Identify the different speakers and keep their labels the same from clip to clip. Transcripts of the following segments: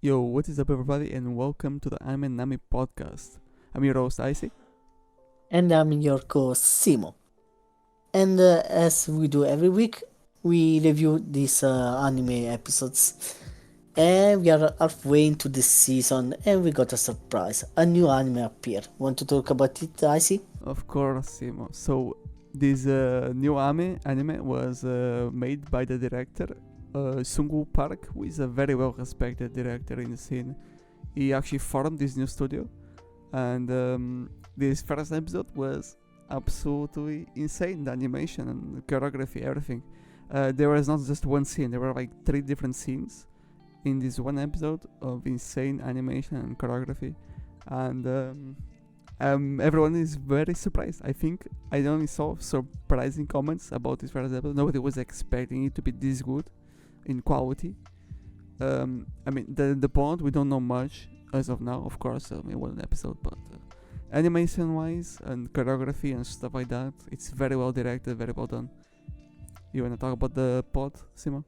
Speaker 1: Yo, what is up, everybody, and welcome to the Nami podcast. I'm your host, Iccy.
Speaker 2: And I'm your co-host Seemo. And as we do every week, we review these anime episodes. And we are halfway into this season, and we got a surprise. A new anime appeared. Want to talk about it, Icy?
Speaker 1: Of course, Seemo. So, this new anime was made by the director, Sungu Park, who is a very well respected director in the scene. He actually formed this new studio, and this first episode was absolutely insane. The animation and choreography, everything. There was not just one scene, there were like 3 different scenes in this one episode of insane animation and choreography, and everyone is very surprised. I think I only saw surprising comments about this first episode. Nobody was expecting it to be this good in quality. I mean, the point, we don't know much as of now, of course. One episode, but animation wise and choreography and stuff like that, it's very well directed, very well done. You wanna talk about the plot, Simo?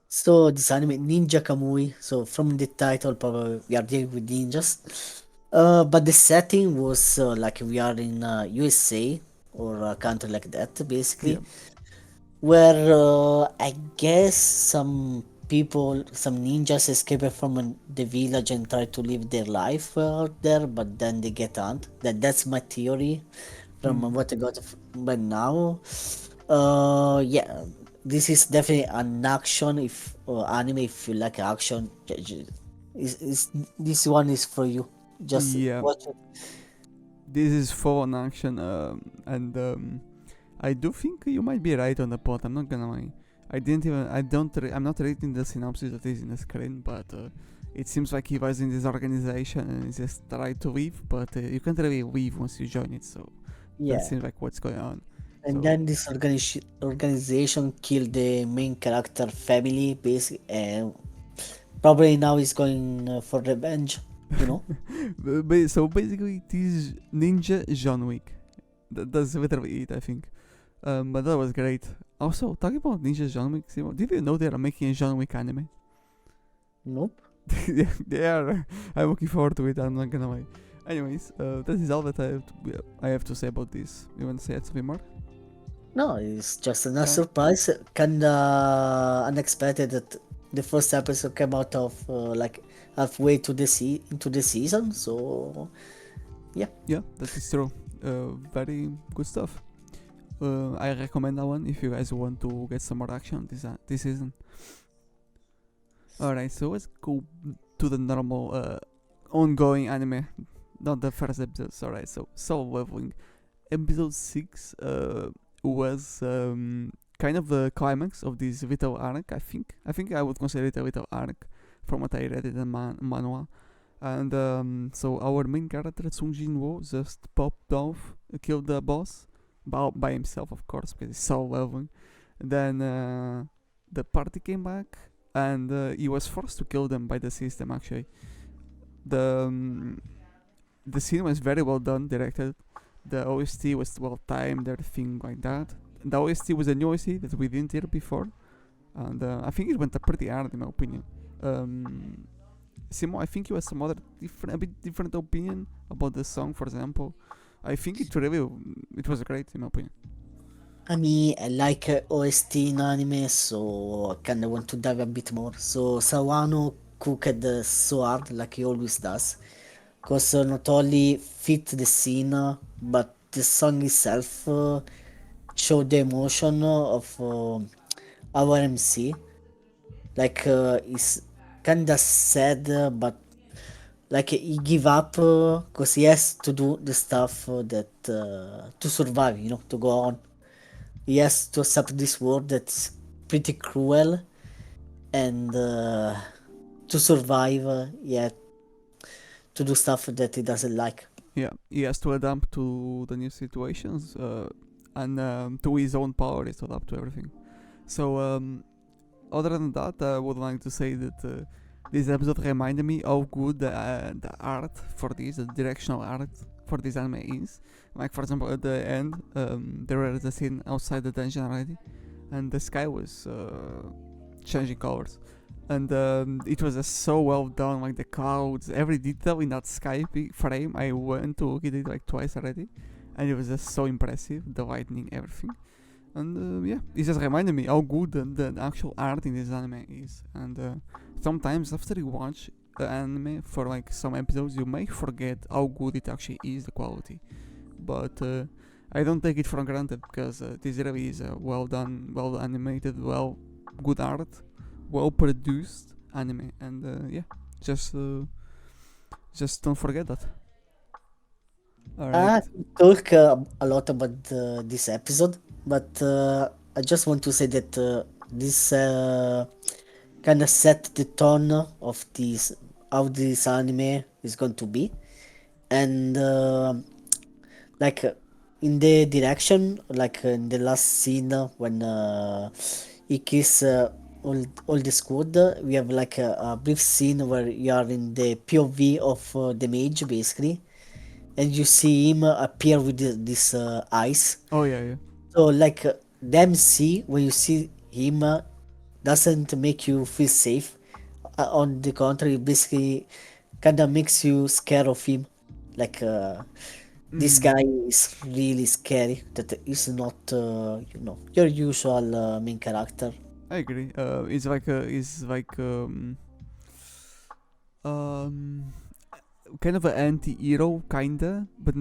Speaker 2: So this anime, Ninja Kamui. So from the title, probably we are dealing with ninjas. But the setting was like we are in USA or a country like that,
Speaker 1: Yeah.
Speaker 2: basically. Where I guess some people, some ninjas escape from the village and try to live their life out there, but then they get hunted. That's my theory from
Speaker 1: Mm.
Speaker 2: what I got by now. Yeah, this is definitely an action. If anime, if you like action, is this one is for you. Just
Speaker 1: Yeah.
Speaker 2: watch it.
Speaker 1: This is full on action, and I do think you might be right on the plot. I'm not gonna lie. I'm not reading the synopsis that is in the screen, but it seems like he was in this organization and he just tried to leave, but you can't really leave once you join it. So that
Speaker 2: Yeah.
Speaker 1: seems like what's going on.
Speaker 2: And
Speaker 1: So
Speaker 2: then this organization killed the main character family, basically, and probably now he's going for revenge. You know?
Speaker 1: so basically, it is Ninja John Wick. That's literally it, I think. But that was great. Also, talking about Ninja John Wick, Simo, did you know they are making a John Wick anime?
Speaker 2: Nope.
Speaker 1: They are. I'm looking forward to it. I'm not gonna lie. Anyways, that is all that I have to say about this. You want to say something more?
Speaker 2: No, it's just a nice
Speaker 1: Alright.
Speaker 2: surprise. Kinda unexpected that the first episode came out of like halfway to the into the season. So yeah.
Speaker 1: Yeah, that is true. Very good stuff. I recommend that one if you guys want to get some more action this season. Alright, so let's go to the normal ongoing anime, not the first episodes. Alright, so Soul Leveling. Episode 6 was kind of the climax of this little arc, I think. I think I would consider it a little arc from what I read in the manhwa. And so our main character, Sung Jin-woo, just popped off, killed the boss, by himself, of course, because he's so leveling. Then the party came back, and he was forced to kill them by the system, actually. The scene was very well done, directed. The OST was well timed, everything like that. The OST was a new OST that we didn't hear before, and I think it went pretty hard in my opinion. Simo, I think you had some other a bit different opinion about the song, for example. I think it was great in my opinion.
Speaker 2: I mean, I like OST in anime, so I kinda want to dive a bit more. So Sawano cooked so hard, like he always does, because not only fit the scene, but the song itself showed the emotion of our MC. Like he's kinda sad, but like he give up because he has to do the stuff that to survive, you know, to go on. He has to accept this world that's pretty cruel, and to survive, yeah, to do stuff that he doesn't like.
Speaker 1: Yeah, he has to adapt to the new situations and to his own power to adapt to everything. So other than that, I would like to say that this episode reminded me how good the art for this, the directional art for this anime is. Like, for example, at the end, there was a scene outside the dungeon already, and the sky was changing colors. And it was just so well done, like the clouds, every detail in that sky frame. I went to look at it like twice already, and it was just so impressive, the lightning, everything. And yeah, it just reminded me how good the actual art in this anime is. And sometimes after you watch the anime for like some episodes, you may forget how good it actually is, the quality. But I don't take it for granted, because this really is a well done, well animated, good art, well produced anime. And yeah, just don't forget that. Alright.
Speaker 2: Talk a lot about this episode, but I just want to say that this kind of set the tone of this how this anime is going to be, and like in the direction, like in the last scene when he kiss all the squad, we have like a brief scene where you are in the POV of the mage basically, and you see him appear with this eyes.
Speaker 1: Oh yeah, yeah.
Speaker 2: So like the MC, when you see him, doesn't make you feel safe. On the contrary, basically kind of makes you scared of him. Like this
Speaker 1: Mm,
Speaker 2: guy is really scary. That is not your usual main character.
Speaker 1: I agree. It's like um kind of an anti-hero, kinda, but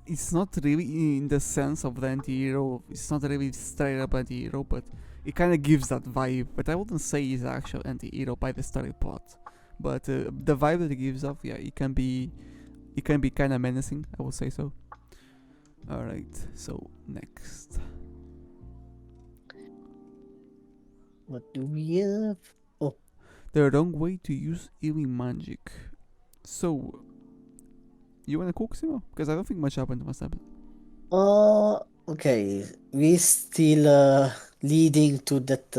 Speaker 1: it's not really in the sense of the anti-hero. It's not really straight up anti-hero, but it kind of gives that vibe. But I wouldn't say he's actual anti-hero by the story plot. But the vibe that it gives off, yeah, it can be kind of menacing. I would say so. All right, so next.
Speaker 2: What do we have? Oh,
Speaker 1: The wrong way to use healing magic. So, you wanna cook, Simo? Because I don't think much happened last episode.
Speaker 2: okay. We still leading to that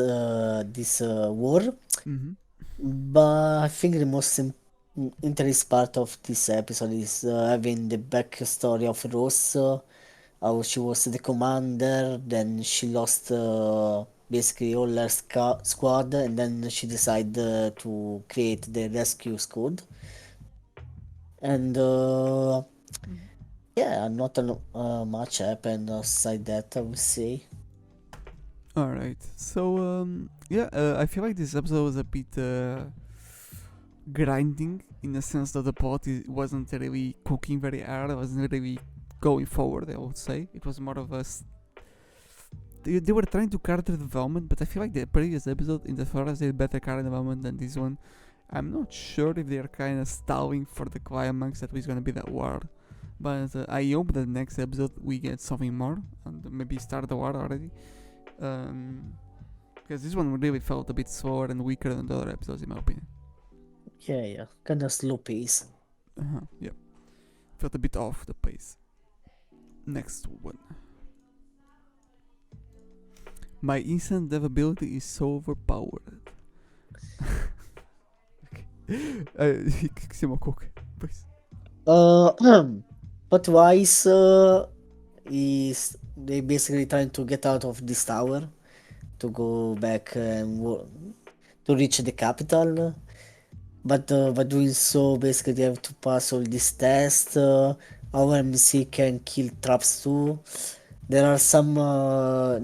Speaker 2: this war.
Speaker 1: Mm-hmm.
Speaker 2: But I think the most interesting part of this episode is having the backstory of Rose, how she was the commander, then she lost basically all her squad, and then she decided to create the rescue squad. And
Speaker 1: Mm-hmm.
Speaker 2: yeah, not much happened aside that, I would say.
Speaker 1: All right. So yeah, I feel like this episode was a bit grinding, in the sense that the plot wasn't really cooking very hard. It wasn't really going forward. I would say it was more of a. They were trying to character development, but I feel like the previous episode in the forest did better character development than this one. I'm not sure if they're kind of stalling for the climax that was gonna be that war, but I hope that next episode we get something more and maybe start the war already. Because this one really felt a bit slower and weaker than the other episodes, in my opinion.
Speaker 2: Yeah, kind of slow pace.
Speaker 1: Yeah, felt a bit off the pace. Next one. My instant death ability is so overpowered. Siamo cook, please.
Speaker 2: But Wise is they basically trying to get out of this tower to go back and to reach the capital. But by doing so, basically they have to pass all these tests. Our MC can kill traps too. There are some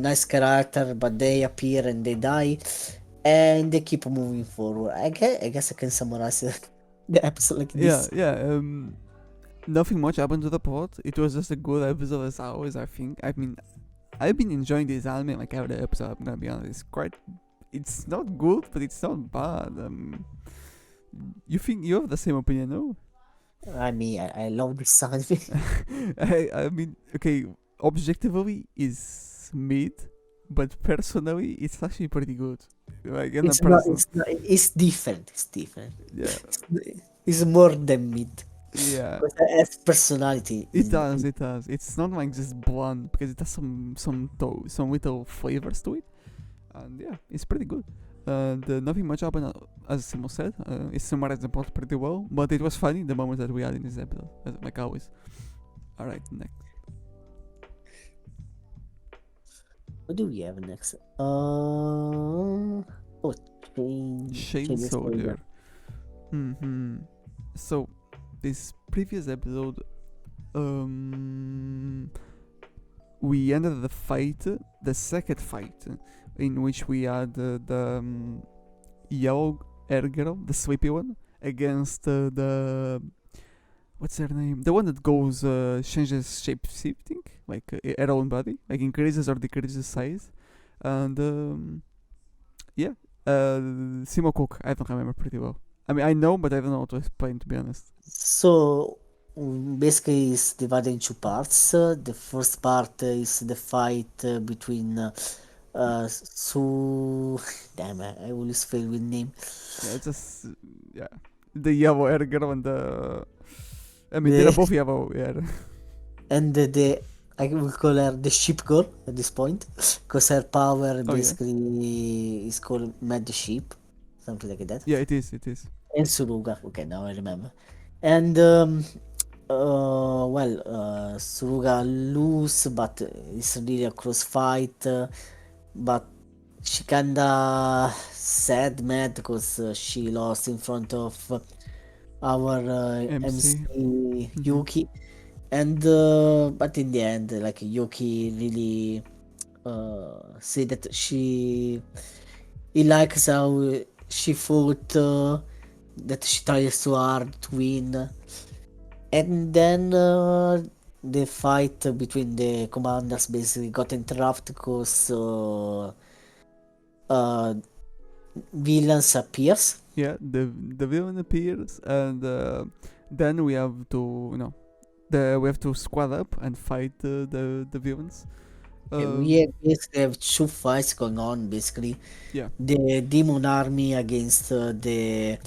Speaker 2: nice characters, but they appear and they die, and they keep moving forward. I guess I can summarize the episode like
Speaker 1: Yeah,
Speaker 2: this.
Speaker 1: yeah. Nothing much happened to the plot. It was just a good episode as always. I think. I mean, I've been enjoying this anime like every episode. I'm gonna be honest. It's quite. It's not good, but it's not bad. You think you have the same opinion, no?
Speaker 2: I mean, I love this anime.
Speaker 1: I mean, okay. Objectively, is mid, but personally, it's actually pretty good. Like in a
Speaker 2: It's not.
Speaker 1: person.
Speaker 2: It's different. It's different.
Speaker 1: Yeah,
Speaker 2: It's more than meat.
Speaker 1: yeah.
Speaker 2: But it has personality.
Speaker 1: It does. It does. It's not like just blunt, because it has some little flavors to it, and yeah, it's pretty good. Nothing much happened, as Simo said. It summarized the plot pretty well, but it was funny the moments that we had in this episode, like always. All right, next.
Speaker 2: What do we have next? Oh,
Speaker 1: Chain Soldier. So, this previous episode, we ended the second fight, in which we had the yellow hair girl, the sleepy one, against the what's her name? The one that goes changes shape shifting, like her own body, like increases or decreases size, and yeah, Seemo Cook. I don't remember pretty well. I mean, I know, but I don't know how to explain, to be honest.
Speaker 2: So basically, it's divided into parts. The first part is the fight between Damn it, I always fail with name.
Speaker 1: Yeah, it's just the yellow hair girl and the. I mean, they're both yellow, yeah.
Speaker 2: And I will call her the sheep girl at this point, because her power basically is called Mad Sheep, something like that.
Speaker 1: Yeah, it is.
Speaker 2: And Suruga. Okay, now I remember. And Suruga lose, but it's really a close fight. But she kinda sad, mad, because she lost in front of our MC Yuki. And but in the end, like, Yuki really say that he likes how she fought, that she tries so hard to win. And then the fight between the commanders basically got interrupted because villains appears.
Speaker 1: Yeah, the villain appears, and then we have to we have to squad up and fight the villains.
Speaker 2: We basically have two fights going on, basically.
Speaker 1: Yeah.
Speaker 2: The demon army against the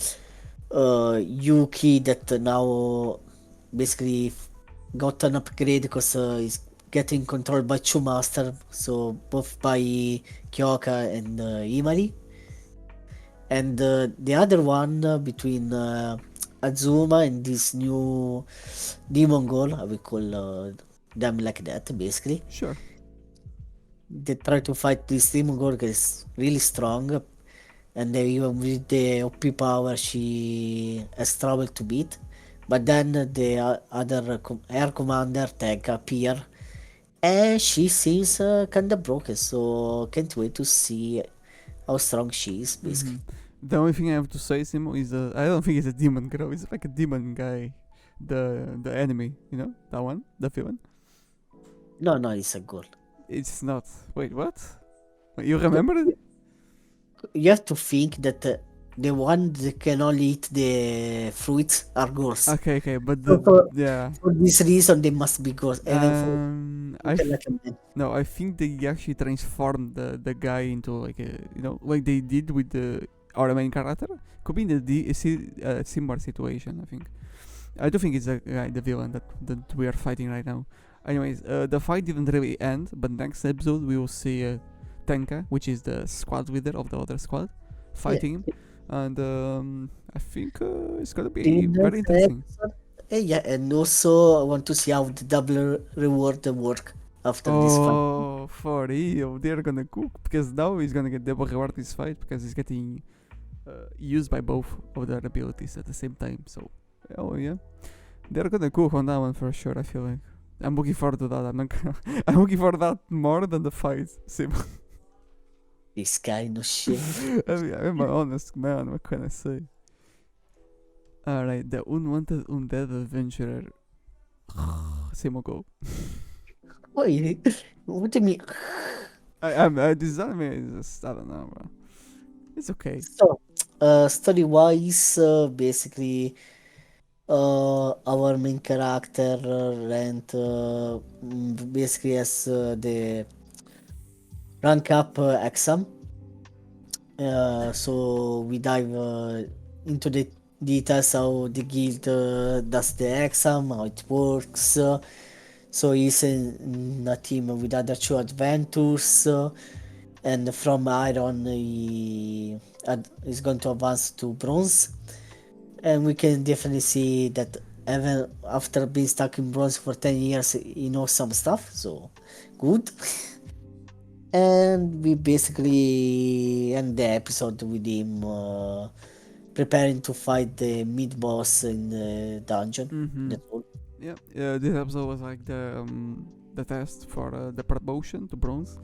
Speaker 2: Yuki that now basically got an upgrade because is getting controlled by two masters, so both by Kyoka and Imari. And the other one between Azuma and this new demon girl, I will call them like that, basically.
Speaker 1: Sure.
Speaker 2: They try to fight this demon girl because it's really strong, and even with the OP power she has trouble to beat. But then the other air commander tag appear, and she seems kinda broken, so can't wait to see how strong she is, basically.
Speaker 1: The only thing I have to say, Seemo, is I don't think it's a demon girl. It's like a demon guy, the enemy. You know that one, the villain.
Speaker 2: No, it's a girl.
Speaker 1: It's not. Wait, what? You remember it?
Speaker 2: You have to think that the one that can only eat the fruits are girls.
Speaker 1: Okay, but
Speaker 2: for
Speaker 1: this
Speaker 2: reason they must be girls.
Speaker 1: I think they actually transformed the guy into like like they did with our main character. Could be in the similar situation. I think. I do think it's the villain that we are fighting right now. Anyways, the fight didn't really end, but next episode we will see Tenka, which is the squad leader of the other squad, fighting him, and I think it's gonna be very interesting.
Speaker 2: And also I want to see how the double reward work after this fight.
Speaker 1: Oh, for real, they're gonna cook, because now he's gonna get double reward this fight because he's getting used by both of their abilities at the same time. So, yeah, they're gonna cook on that one for sure. I feel like. I'm looking forward to that. I'm looking forward to that more than the fight.
Speaker 2: This kind of shit.
Speaker 1: I'm an honest man. What can I say? Alright, the Unwanted Undead Adventurer. Seemo, go.
Speaker 2: Wait, what do you mean?
Speaker 1: This anime is just, I don't know, bro. It's okay.
Speaker 2: So, story-wise, basically, our main character Rent basically has the rank up exam. So we dive into the details how the guild does the exam, how it works. So he's in a team with other two adventures, and from Iron he is going to advance to Bronze. And we can definitely see that even after being stuck in Bronze for 10 years, he knows some stuff, so good. And we basically end the episode with him preparing to fight the mid boss in the dungeon.
Speaker 1: Mm-hmm.
Speaker 2: That's all.
Speaker 1: Yeah, this episode was like the test for the promotion to bronze,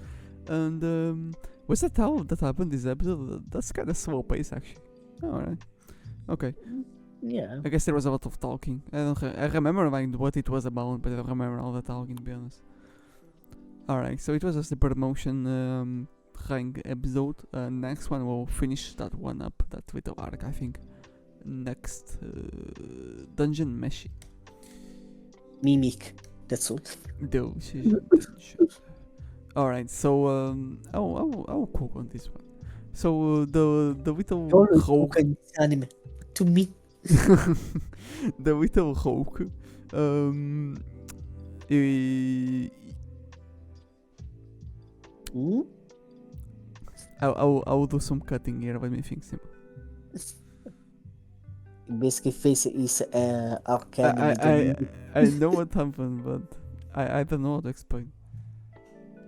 Speaker 1: and was that how that happened? This episode, that's kind of slow pace actually. All right, okay.
Speaker 2: Yeah.
Speaker 1: I guess there was a lot of talking. I remember like what it was about, but I don't remember all the talking to be honest. Alright, so it was just the promotion rank episode. Next one we'll finish that one up, that little arc I think. Next dungeon Meshi.
Speaker 2: Mimic. That's all.
Speaker 1: Dungeon. Alright, so I'll cook on this one. So the little rogue,
Speaker 2: Anime. To me.
Speaker 1: the little rogue,
Speaker 2: Hmm?
Speaker 1: I'll do some cutting here. Let me think. Simple.
Speaker 2: Basically, face is arcade.
Speaker 1: I know what happened, but I don't know how to explain.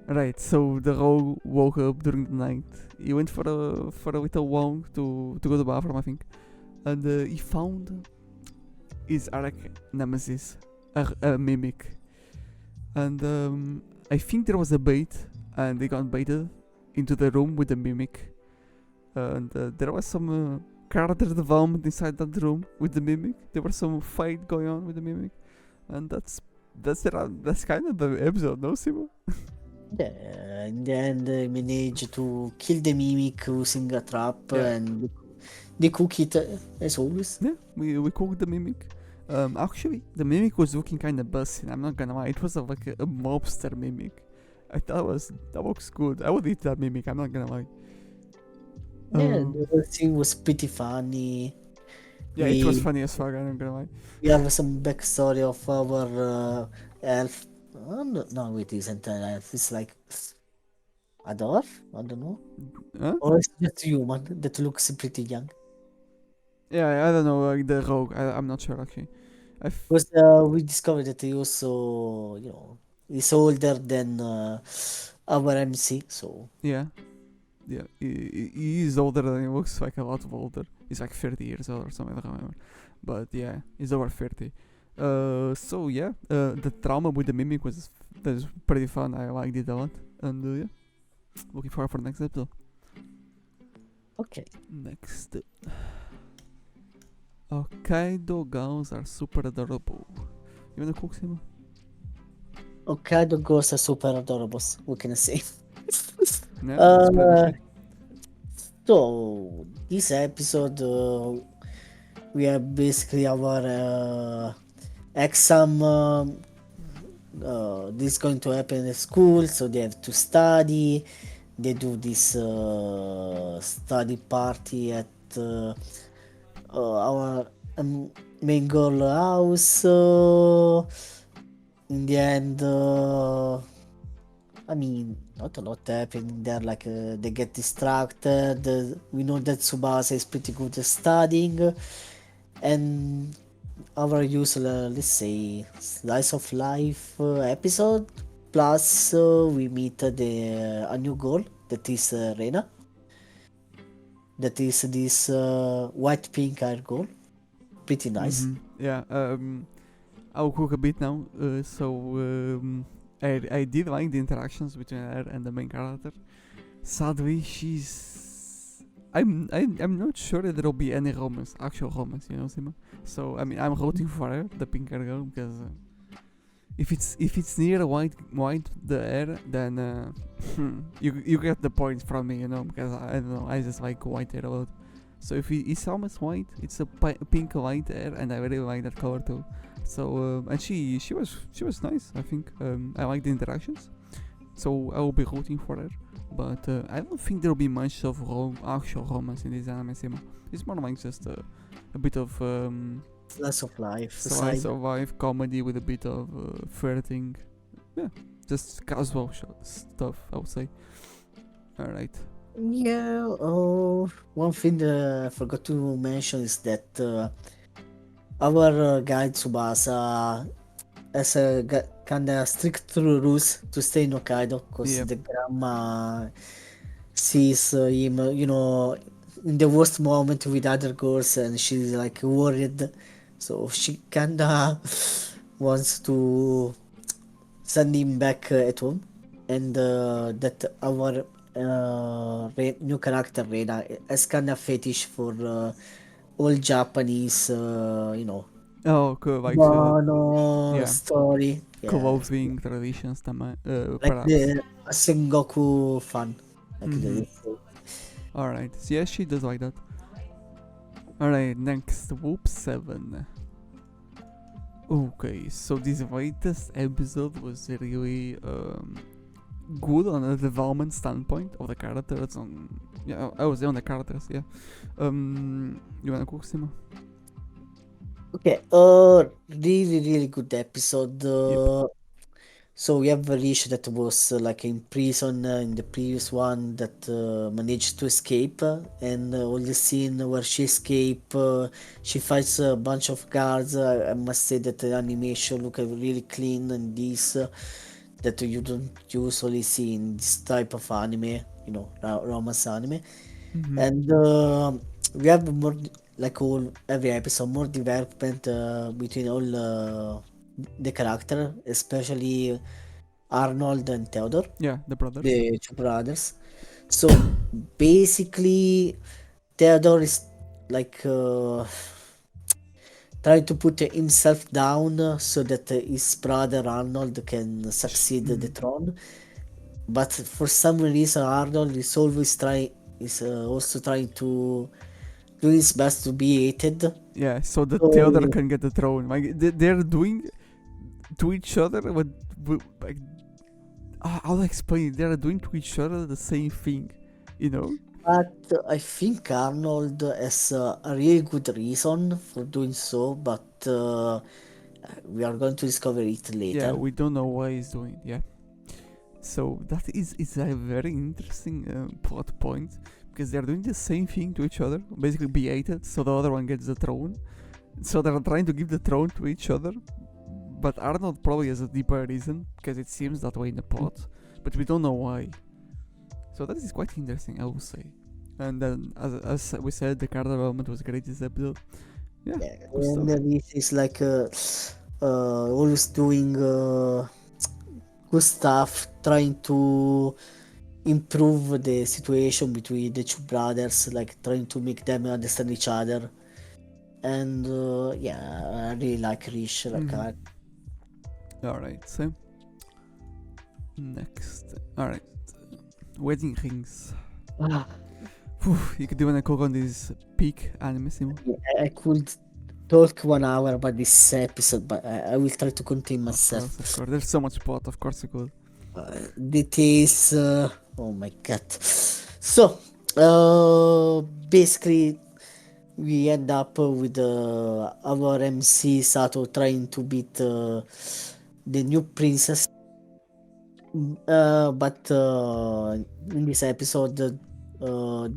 Speaker 1: Right, so the rogue woke up during the night. He went for a little walk to go to the bathroom, I think, and he found his arch nemesis, a mimic, and I think there was a bait, and they got baited into the room with the mimic, and there was some character development inside that room with the mimic. There was some fight going on with the mimic, and that's kind of the episode, no, Seemo?
Speaker 2: Yeah, in the end, they managed to kill the mimic using a trap, and they cook it as always.
Speaker 1: Yeah, we cooked the mimic. Actually, the mimic was looking kind of busty. I'm not gonna lie, it was like a mobster mimic. I thought that looks good. I would eat that mimic. I'm not gonna lie.
Speaker 2: Yeah, the whole thing was pretty funny.
Speaker 1: Yeah, it was funny as fuck. I'm not gonna lie.
Speaker 2: We have some backstory of our elf. No, it isn't an elf. It's like a dwarf. I don't know.
Speaker 1: Huh?
Speaker 2: Or is it just human that looks pretty young?
Speaker 1: Yeah, I don't know. Like the rogue. I'm not sure actually.
Speaker 2: Because we discovered that he also, is older than our MC. So
Speaker 1: yeah, he is older than he looks. Like a lot older. He's like 30 years old or something. I don't remember. But yeah, he's over 30. So yeah, the trauma with the mimic was pretty fun. I liked it a lot, and yeah, looking forward for the next episode.
Speaker 2: Okay.
Speaker 1: Next, Hokkaido gals are super adorable. You wanna cook, Seemo?
Speaker 2: Hokkaido girls are super adorable. What can I say?
Speaker 1: Yeah, that's pretty good.
Speaker 2: So this episode, we have basically our exam. This is going to happen at school, so they have to study. They do this study party at our main girl house. In the end, I mean, not a lot happening there. Like they get distracted. We know that Tsubasa is pretty good at studying, and our usual, let's say, slice of life episode. Plus, we meet a new girl that is Rena. That is this white pink hair girl. Pretty nice.
Speaker 1: Yeah. I'll cook a bit now. I did like the interactions between her and the main character. Sadly, I'm not sure that there'll be any romance, actual romance, Sima. So I mean, I'm rooting for her, the pink hair girl, because if it's near white the hair, then you get the point from me, because I don't know, I just like white hair a lot. So if it's almost white, it's a pink light hair, and I really like that color too. So and she was nice. I think I like the interactions. So I will be rooting for her. But I don't think there will be much of actual romance in this anime. It's more like just a bit of
Speaker 2: slice of life
Speaker 1: comedy with a bit of flirting. Yeah, just casual stuff, I would say. Alright.
Speaker 2: Yeah, one thing I forgot to mention is that our guy Tsubasa has kind of strict rules to stay in Hokkaido because
Speaker 1: Yep.
Speaker 2: the grandma sees him, in the worst moment with other girls, and she's like worried. So she kinda wants to send him back at home, and that our new character Reina has kind of fetish for all Japanese,
Speaker 1: Oh, cool. Like,
Speaker 2: mono
Speaker 1: yeah,
Speaker 2: story. Yeah,
Speaker 1: clothing traditions,
Speaker 2: like
Speaker 1: perhaps.
Speaker 2: the Sengoku fan, like
Speaker 1: Mm-hmm.
Speaker 2: the
Speaker 1: Alright. So yeah, she does like that. Alright, next. Whoop 7. Okay, so this latest episode was really good on a development standpoint of the characters. I was on the characters. Yeah. You wanna cook, Simo?
Speaker 2: Okay, really, really good episode.
Speaker 1: Yep.
Speaker 2: So we have Rish that was like in prison in the previous one that managed to escape, and all the scene where she escape, she fights a bunch of guards. I must say that the animation look really clean and this that you don't usually see in this type of anime, romance anime.
Speaker 1: Mm-hmm.
Speaker 2: And we have more like all every episode more development between all the character, especially Arnold and Theodore,
Speaker 1: Yeah, the brothers.
Speaker 2: the two brothers. So basically, Theodore is like trying to put himself down so that his brother Arnold can succeed the
Speaker 1: Mhm.
Speaker 2: throne. But for some reason, Arnold is always trying is also trying to do his best to be hated.
Speaker 1: Yeah, so that the other
Speaker 2: So
Speaker 1: can get the throne. Like they're doing to each other what like how to explain it? They're doing to each other the same thing, you know?
Speaker 2: but I think Arnold has a really good reason for doing so, but we are going to discover it
Speaker 1: Yeah,
Speaker 2: later.
Speaker 1: we don't know why he's doing. Yeah, so that is a very interesting plot point because they're doing the same thing to each other, basically be hated, so the other one gets the throne. So they're trying to give the throne to each other, but Arnold probably has a deeper reason because it seems that way in the plot, but we don't know why. So that is quite interesting, I would say. And then, as we said, the card development was great this episode. Yeah,
Speaker 2: Yeah,
Speaker 1: good
Speaker 2: and
Speaker 1: stuff.
Speaker 2: this is like always doing good stuff, trying to improve the situation between the two brothers, like trying to make them understand each other. And yeah, I really like Rish, like
Speaker 1: Mhm. Alright, so next. Alright, wedding rings.
Speaker 2: Ah,
Speaker 1: Phew, you could do an echo on this peak anime, Simo.
Speaker 2: I could talk 1 hour about this episode, but I will try to contain
Speaker 1: Of
Speaker 2: myself.
Speaker 1: course, of course. There's so much plot, of course you could.
Speaker 2: Details, oh my god. So, basically, we end up with our MC Sato trying to beat the new princess. But in this episode, uh,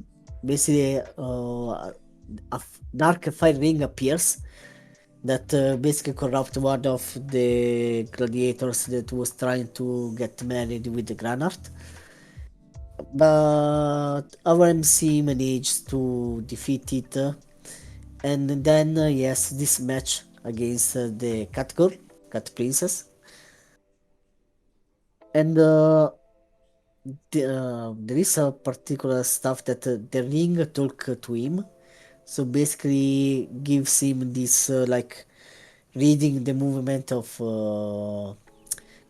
Speaker 2: basically, dark fire ring appears that basically corrupt one of the gladiators that was trying to get married with the Granart. But our MC managed to defeat it, and then yes, this match against the cat girl, cat princess, and there is a particular stuff that the ring talk to him. So basically, gives him this like reading the movement of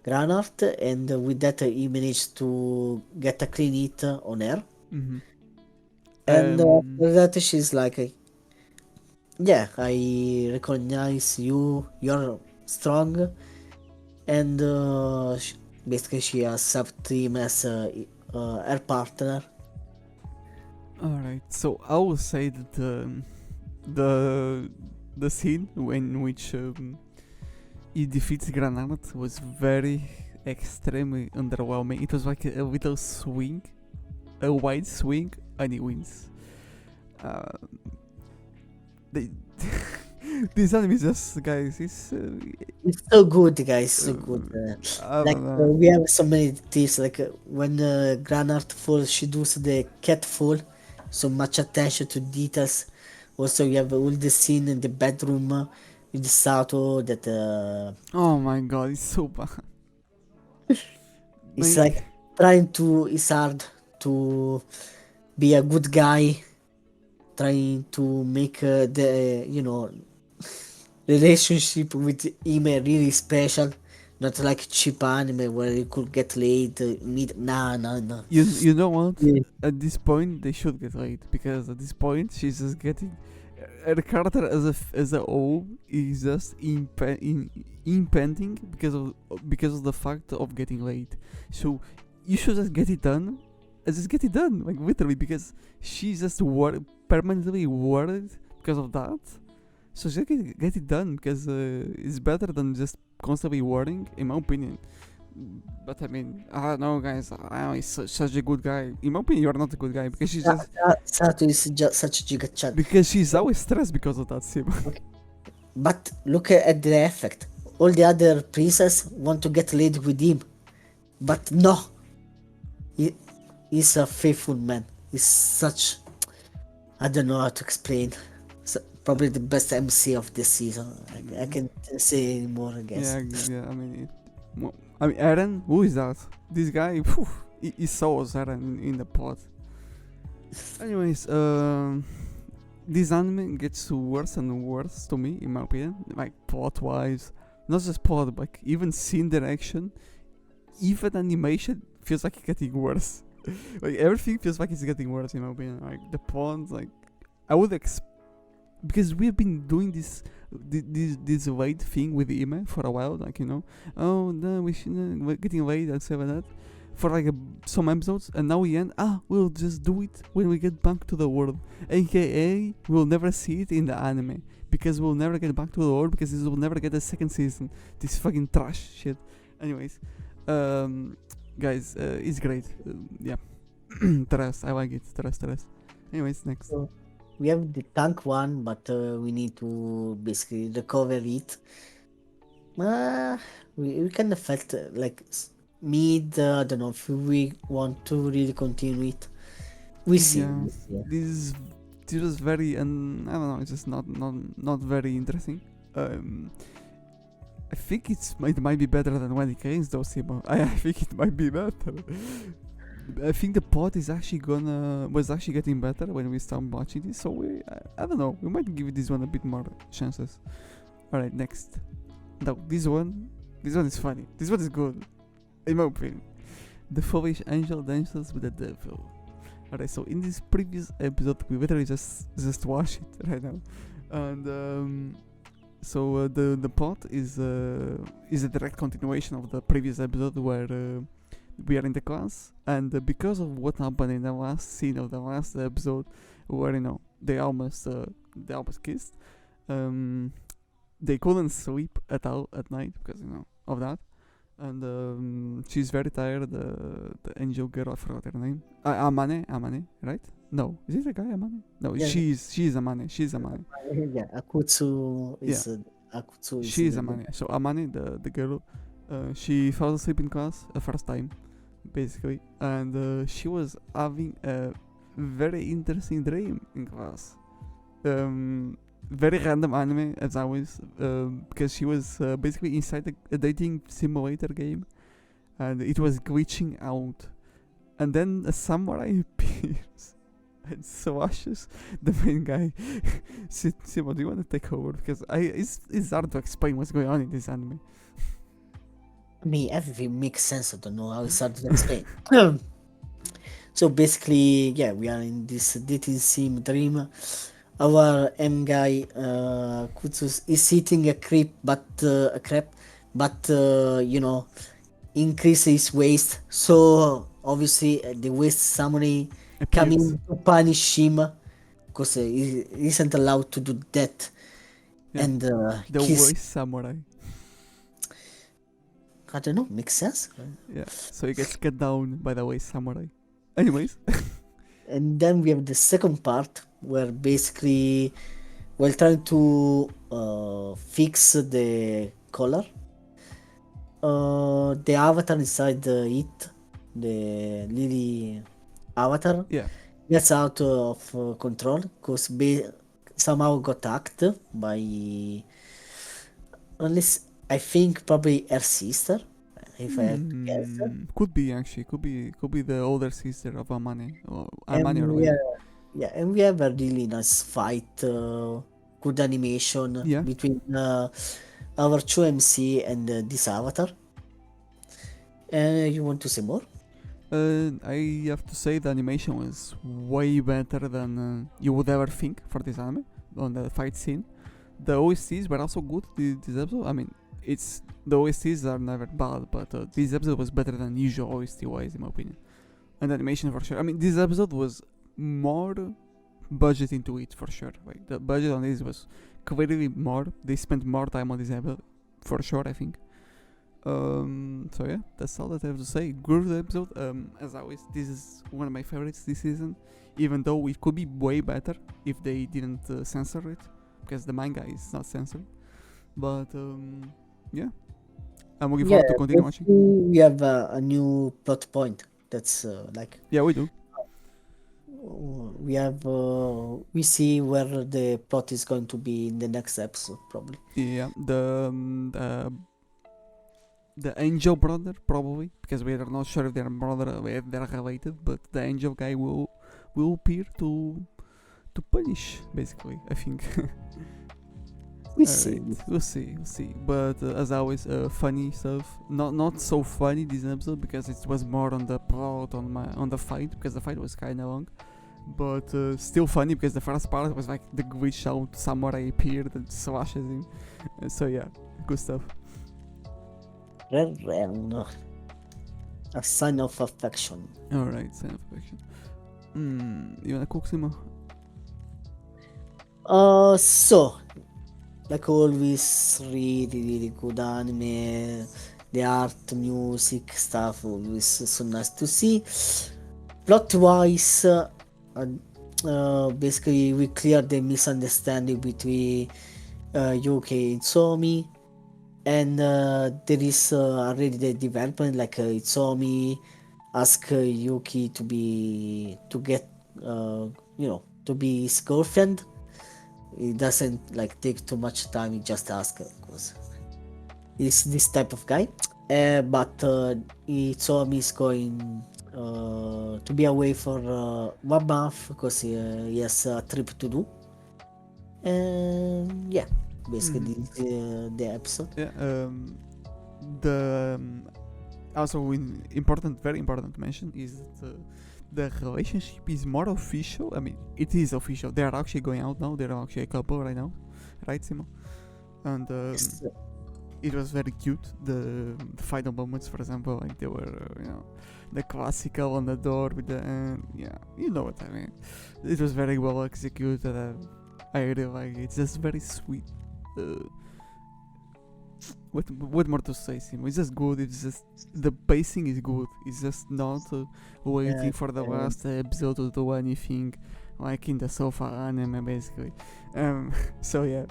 Speaker 2: Granart, and with that he managed to get a clean hit on her.
Speaker 1: Mm-hmm.
Speaker 2: And after that, she's like, "Yeah, I recognize you. You're strong." And basically, she accepts him as her partner.
Speaker 1: Alright, so I will say that the the scene in which he defeats Granat was very extremely underwhelming. It was like a little swing, a wide swing, and he wins. They This anime is just, guys, it's
Speaker 2: so good, guys, so good.
Speaker 1: I
Speaker 2: Like
Speaker 1: don't know.
Speaker 2: we have so many details. Like when Granart falls, she does the cat fall. So much attention to details. Also, you have all the scene in the bedroom with Sato that
Speaker 1: Oh my god, it's so bad.
Speaker 2: it's like it's hard to be a good guy, trying to make the relationship with Ime really special, not like cheap anime where you could get laid. Nah.
Speaker 1: You know what?
Speaker 2: Yeah.
Speaker 1: At this point, they should get laid because at this point, she's just getting her character as a whole is just impending because of the fact of getting laid. So you should just get it done. Just get it done, like literally, because she's just permanently worried because of that. So just get it done because it's better than just constantly worrying, in my opinion. But I mean, I don't know, guys. I know he's such a good guy. In my opinion, you're not a good guy because she's just
Speaker 2: Sato is just such a gigachat.
Speaker 1: because she's always stressed because of that, Seemo.
Speaker 2: But look at the effect. All the other princes want to get laid with him, but no. He's a faithful man. He's such. I don't know how to explain. Probably the best MC of this season. I can't say anymore, I guess.
Speaker 1: Yeah. I mean, Eren. Who is that? This guy. Phew, he saw us Eren in the pod. Anyways, this anime gets worse and worse to me, in my opinion. Like plot-wise, not just plot, but like even scene direction, even animation feels like it's getting worse. Like everything feels like it's getting worse, in my opinion. Like the pawns, like I would because we've been doing this late thing with Ime for a while, like oh no, we're getting late and stuff like that for like some episodes, and now we end. We'll just do it when we get back to the world, aka we'll never see it in the anime because we'll never get back to the world because this will never get a second season. This fucking trash shit. Anyways, guys, it's great. Yeah, Trust. I like it. Trust. Anyways, next.
Speaker 2: So we have the tank one, but we need to basically recover it. We kind of felt like mid. I don't know if we want to really continue it. We see.
Speaker 1: Yeah. This was very, and I don't know. It's just not very interesting. I think it might be better than when it gains though, Seemo. I think it might be better. I think the pod was actually getting better when we start watching this, so I don't know, we might give this one a bit more chances. Alright, next. Now this one is funny. This one is good, in my opinion. The foolish angel dances with the devil. Alright, so in this previous episode we literally just watch it right now. And so the plot is a direct continuation of the previous episode where we are in the class, and because of what happened in the last scene of the last episode, where they almost kissed, they couldn't sleep at all at night because of that, and she's very tired. The angel girl, I forgot her name. Amane, right? No, is it a guy, Amane? No, yeah. She's Amane. She's Amane.
Speaker 2: Yeah, Akutsu is. Yeah. Akutsu is.
Speaker 1: She's Amane. So Amane, the girl, she fell asleep in class the first time, basically, and she was having a very interesting dream in class. Very random anime as always, because she was basically inside a dating simulator game, and it was glitching out, and then a samurai appears and slashes the main guy. Seemo, do you want to take over? Because it's hard to explain what's going on in this anime.
Speaker 2: I mean, everything makes sense. I don't know how it's hard to explain. So basically, yeah, we are in this dating sim dream. Our M guy, Kutsus, is eating a crepe, but increase his waist. So obviously, the waist samurai coming to punish him because he isn't allowed to do that. Yeah. And
Speaker 1: the waist samurai.
Speaker 2: I don't know, makes sense.
Speaker 1: Yeah, so he gets cut down by the waist samurai. Anyways.
Speaker 2: And then we have the second part where basically while trying to fix the color. The avatar inside it, the Lily avatar,
Speaker 1: Yeah.
Speaker 2: gets out of control because somehow got hacked by, unless I think probably her sister, if I have to guess.
Speaker 1: Could be actually. Could be the older sister of Amane or Amane or
Speaker 2: And
Speaker 1: Wayne.
Speaker 2: and we have a really nice fight, good animation
Speaker 1: Yeah.
Speaker 2: between our two MC and this avatar. You want to say more?
Speaker 1: I have to say the animation was way better than you would ever think for this anime on the fight scene. The OSTs were also good this episode. I mean, it's the OSTs are never bad, but this episode was better than usual OST wise in my opinion. And the animation for sure. I mean, this episode was more budget into it for sure. Like the budget on this was clearly more. They spent more time on this episode for sure. I think. So yeah, that's all that I have to say. Good episode. As always, this is one of my favorites this season. Even though it could be way better if they didn't censor it, because the manga is not censored. But yeah, I'm looking forward to continue watching.
Speaker 2: We have a new plot point. That's like
Speaker 1: Yeah, we do.
Speaker 2: we see where the plot is going to be in the next episode, probably.
Speaker 1: Yeah, the angel brother probably, because we are not sure if they're if they're related, but the angel guy will appear to punish, basically. I think.
Speaker 2: We see.
Speaker 1: We'll see. But as always, funny stuff. Not so funny this episode because it was more on the plot, on the fight, because the fight was kind of long. But still funny because the first part was like the glitch out samurai appeared and slashes him. So yeah, good stuff.
Speaker 2: Ren. A sign of affection.
Speaker 1: Alright, sign of affection. You wanna cook, Seemo?
Speaker 2: So like always, really good anime. The art, music, stuff always so nice to see. Plot wise, basically we cleared the misunderstanding between Yuki and Itsuomi, and there is already the development, like Itsuomi ask Yuki to get to be his girlfriend. It doesn't like take too much time, he just asks her because he's this type of guy. But Itsuomi is going to be away for 1 month because he has a trip to do. And yeah, basically this is the episode.
Speaker 1: Yeah. The also very important to mention is that the relationship is more official. I mean, it is official. They are actually going out now. They're actually a couple right now, right, Seemo? And
Speaker 2: Yes.
Speaker 1: it was very cute. The final moments, for example, like they were, the classical on the door with the, yeah, you know what I mean. It was very well executed. I really like it. It's just very sweet. What more to say, Seemo? It's just good. It's just the pacing is good. It's just not waiting for the last episode to do anything like in the sofa anime, basically. So yeah,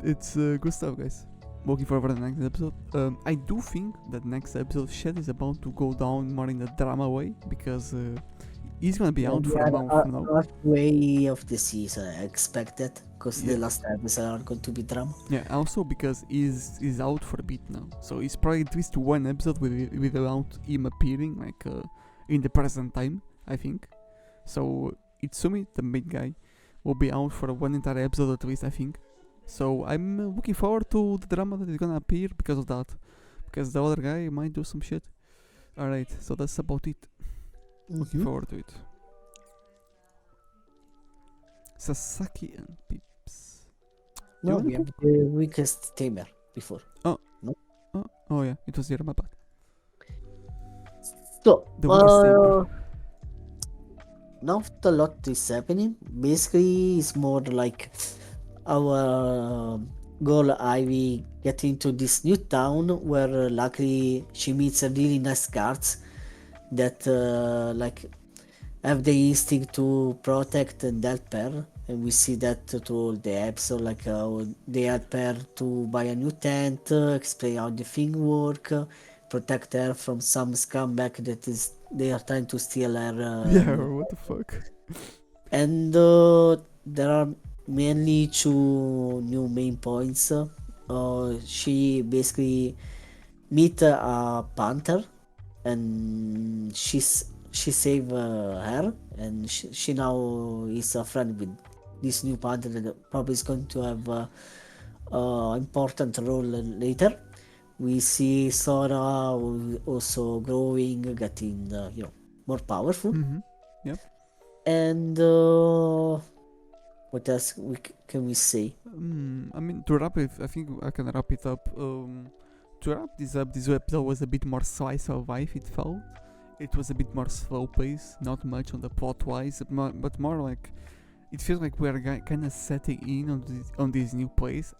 Speaker 1: it's good stuff, guys. Looking forward to the next episode. I do think that next episode Shed is about to go down more in the drama way because he's gonna be out for a month now.
Speaker 2: Halfway of the season, I expect that, because
Speaker 1: Yeah.
Speaker 2: the last episode are going to be drama.
Speaker 1: Yeah, also because he's out for a bit now, so it's probably at least one episode without him appearing, like in the present time, I think. So Itsumi, the main guy, will be out for one entire episode at least, I think. So I'm looking forward to the drama that is gonna appear because of that, because the other guy might do some shit. Alright, so that's about it. Looking forward to it. Sasaki and Peeps.
Speaker 2: No,
Speaker 1: wanna
Speaker 2: we have the weakest Tamer before.
Speaker 1: Oh yeah, it was here, my bad.
Speaker 2: So,
Speaker 1: The weakest Tamer.
Speaker 2: not a lot is happening. Basically, it's more like our girl Ivy get into this new town where luckily she meets a really nice guards that like have the instinct to protect and help her and we see that through the episode, like they help her to buy a new tent, explain how the thing work, protect her from some scumbag that is they are trying to steal her.
Speaker 1: Yeah, what the fuck?
Speaker 2: And there are mainly two new main points. She basically meet a panther, and she save her, and she now is a friend with this new panther that probably is going to have important role later. We see Sora also growing, getting more powerful,
Speaker 1: Mm-hmm. Yep.
Speaker 2: and what else can we say?
Speaker 1: I mean, to wrap it, I think I can wrap it up. To wrap this up, this episode was a bit more slice of life, it felt. It was a bit more slow pace, not much on the plot wise, but more like it feels like we are kind of setting in on this new place.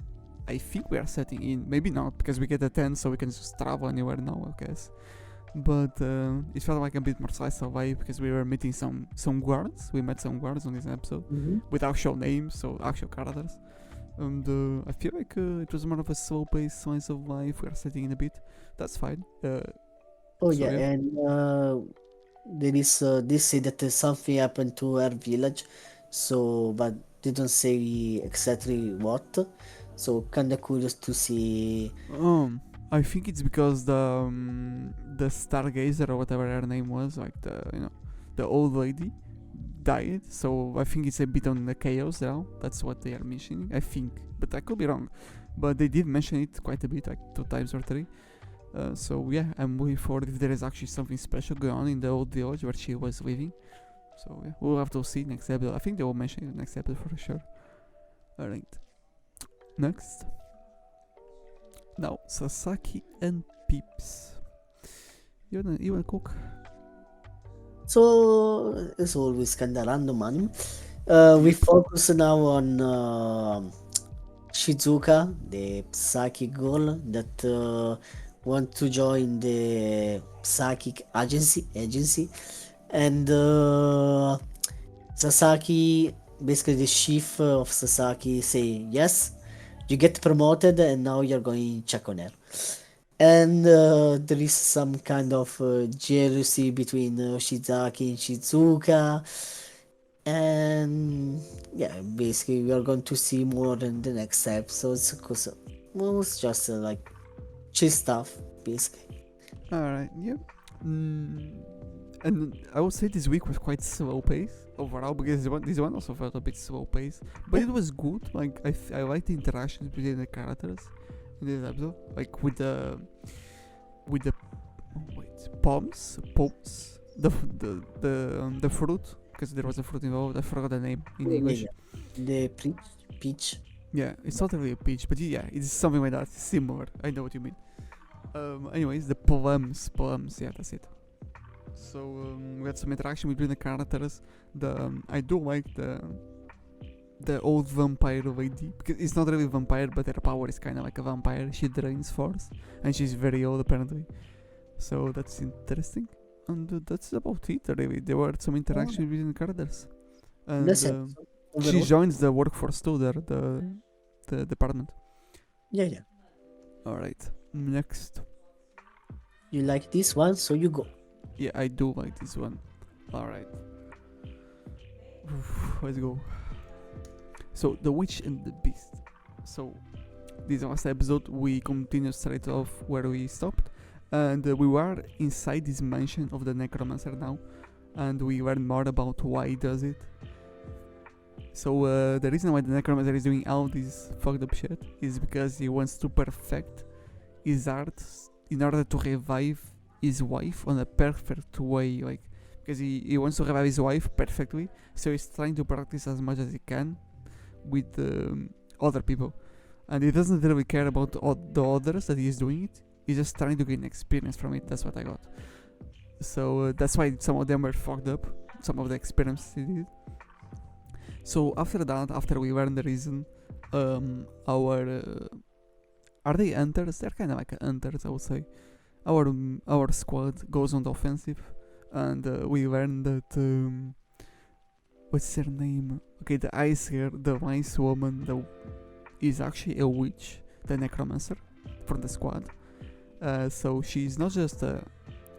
Speaker 1: I think we are setting in, maybe not, because we get a 10, so we can just travel anywhere now, I guess. But it felt like a bit more slice of life because we were meeting some guards. We met some guards on this episode with actual names, so actual characters. And I feel like it was more of a slow paced slice of life. We are setting in a bit. That's fine.
Speaker 2: Oh yeah, and there is they say that something happened to her village, so but they don't say exactly what. So kinda curious to see.
Speaker 1: I think it's because the stargazer or whatever her name was, like the old lady, died. So I think it's a bit on the chaos now. That's what they are mentioning. I think, but I could be wrong. But they did mention it quite a bit, like 2 times or 3. So yeah, I'm looking forward if there is actually something special going on in the old village where she was living. So yeah, we'll have to see next episode. I think they will mention it next episode for sure. Alright. Next. Now, Sasaki and Peeps. You wanna cook?
Speaker 2: So it's always kinda random anime. We focus now on Shizuka, the psychic girl that want to join the psychic agency, and Sasaki, basically the chief of Sasaki, say yes, you get promoted, and now you're going to check on her. And there is some kind of jealousy between Shizaki and Shizuka, and yeah, basically we are going to see more in the next episodes because it's just like chill stuff, basically.
Speaker 1: Alright, yep. And I would say this week was quite slow pace overall because this one also felt a bit slow pace, but it was good. Like I like the interactions between the characters in this episode, like with the poms, the fruit, because there was a fruit involved. I forgot the name in English.
Speaker 2: The peach.
Speaker 1: Yeah, it's not really a peach, but yeah, it's something like that, similar. I know what you mean. Anyways, the plums, yeah, that's it. So we had some interaction between the characters. I do like the old vampire lady, because it's not really a vampire, but her power is kind of like a vampire. She drains force, and she's very old apparently. So that's interesting, and that's about it. Really, there were some interaction between the characters, and she joins the workforce too. There, the department.
Speaker 2: Yeah.
Speaker 1: All right, next.
Speaker 2: You like this one, so you go.
Speaker 1: Yeah, I do like this one. Alright. Let's go. So, The Witch and the Beast. So, this last episode, we continue straight off where we stopped. And we were inside this mansion of the Necromancer now. And we learned more about why he does it. So, the reason why the Necromancer is doing all this fucked up shit is because he wants to perfect his art in order to revive his wife on a perfect way, like because he wants to revive his wife perfectly, so he's trying to practice as much as he can with other people, and he doesn't really care about the others that he's doing it. He's just trying to gain experience from it. That's what I got. So that's why some of them were fucked up, some of the experiments he did. So after that, after we learn the reason, are they hunters? They're kind of like hunters, I would say. Our squad goes on the offensive, and we learn that what's her name? Okay, the ice hair, the nice woman, is actually a witch, the necromancer from the squad. So she's not just a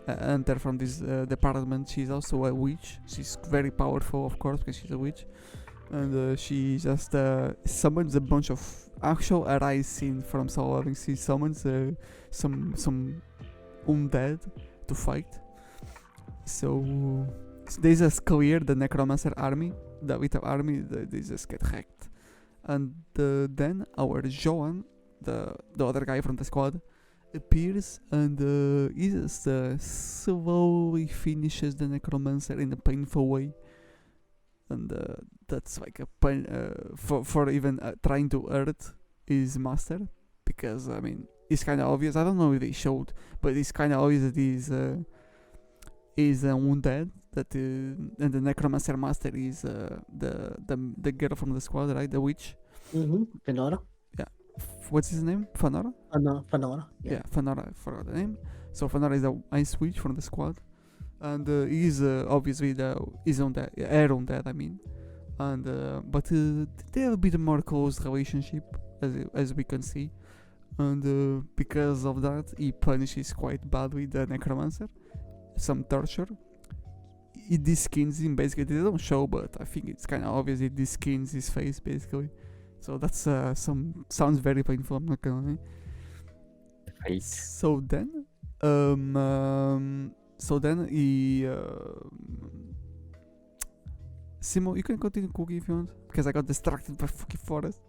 Speaker 1: hunter from this department, she's also a witch. She's very powerful, of course, because she's a witch. And she just summons a bunch of actual Iccy from Solo Leveling. She summons some undead to fight. So they just clear the necromancer army, the little army. They just get hacked. And then our Joan, the other guy from the squad, appears and he just slowly finishes the necromancer in a painful way. And that's like a pain for even trying to hurt his master, because I mean it's kind of obvious. I don't know if they showed, but it's kind of obvious that he's undead. That and the necromancer master is the girl from the squad, right? The witch.
Speaker 2: Fenora.
Speaker 1: Yeah. What's his name? Fenora.
Speaker 2: Fenora.
Speaker 1: Yeah, Fenora. I forgot the name. So Fenora is the ice witch from the squad. And he's obviously he's on that air on that, I mean, and but they have a bit more close relationship as we can see, and because of that he punishes quite badly the necromancer, some torture. He deskins him basically. They don't show, but I think it's kind of obvious. He deskins his face basically, so that's sounds very painful. I'm not gonna lie.
Speaker 3: Face.
Speaker 1: So then he Seemo, you can continue cooking if you want, because I got distracted by fucking forest.